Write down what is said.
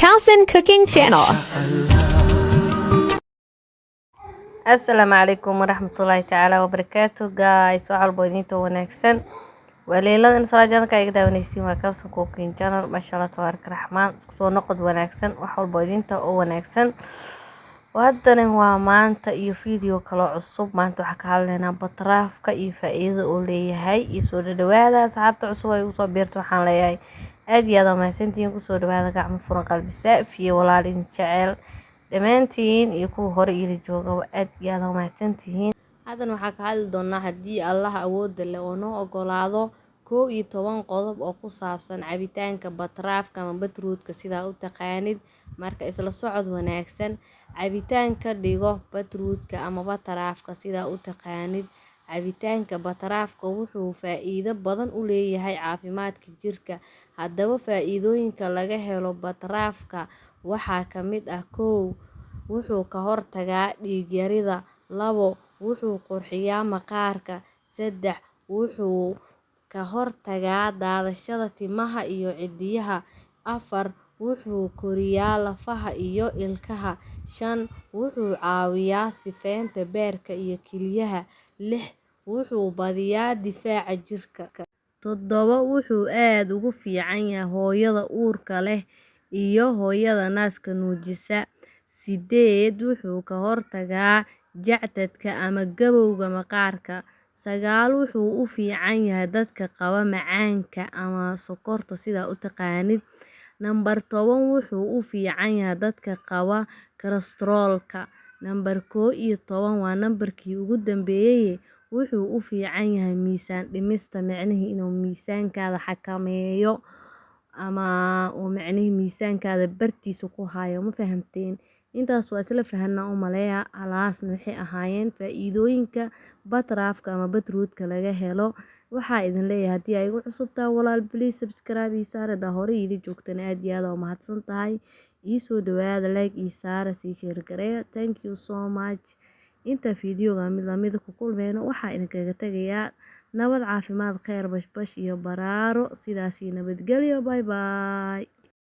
Towson Cooking Channel. السلام عليكم ورحمة الله تعالى وبركاته guys وعلى بودينتو وناكسن وليلة إن صلاة جانك أيقدا ونيسين وكالسن كوكين جانل ما شاء الله تبارك الرحمن سو نقد وناكسن وحول بودينتو أو وناكسن وهدنا هو مانتا إيو فيديو كلا عصوب مانتا وحكا لنا بطرافك إيو فائدة أولي هاي إيسو دوادا أصحابتا عصوبة يوصو بيرتو حان ليهاي أدي هذا ما سنتين كسو دوادا قاعد مفرن قلب سافي ولالين شعيل dhammaantiin iyo kuwa hore ila jooga aad iyo aad u mahadsantihiin. Hadan waxaa ka hadli doonaa haddii Allah awoodda leh oo noo ogolaado 11 qodob oo ku saabsan cabitaanka batraafka ama batruudka sidaa u taqaanid. Marka isla socod wanaagsan cabitaanka dhigo batruudka ama batraafka sidaa u taqaanid. Cabitaanka batraafka wuxuu faa'iido badan u leeyahay caafimaadka jirka. Haddaba faa'iidooyinka laga helo batraafka waxaa ka mid ah 1. Wuxuu ka hortagaa dhiig yarida. 2. Wuxuu qurxiyaa maqaarka. 3. Wuxuu ka hortagaa daadashada timaha iyo cidiyaha. 4. Wuxuu koriyaa lafaha iyo ilkaha. 5. Wuxuu caawiyaa sifeynta beerka iyo kilyaha. 6. Wuxuu badiyaa difaaca jirka. 7. Wuxuu aad ugu fiican yahay hooyada uurka leh iyo hooyada naaska nuujisa. 8. Wuxuu ka hortagaa jacdadka ama gabowga maqaarka. 9. Wuxuu u fiican yahay dadka qaba macaanka ama sokorta sidaa u taqaanid. Number 10. Wuxuu u fiican yahay dadka qaba kolestaroolka. Number 11 waa nambarkii ugu dambeeyay. Wuxuu u fiican yahay miisaan dhimista micnihii inuu miisaankaada xakameeyo ama uu micnihii miisaankaada bartiisa ku hayo ma fahamteen. Intaas waa isla fahanaa u maleeyaa alaasna waxay ahaayeen faa'iidooyinka batraafka ama batruudka laga helo. Waxaa idin leeyahay haddii ay igu cusubtaa walaal please subscribe ii saar hadaa hore ila joogtana aad iyo aad u mahadsan tahay. Ii soo dhawaada like ii saara sii share gareeya. Thank you so much. Inta fiidiyoga mid la mid ku kulmeyno waxaa idinkaga tagayaa nabad caafimaad khayr bash iyo baraaro sidaasi nabadgelyo bye bye.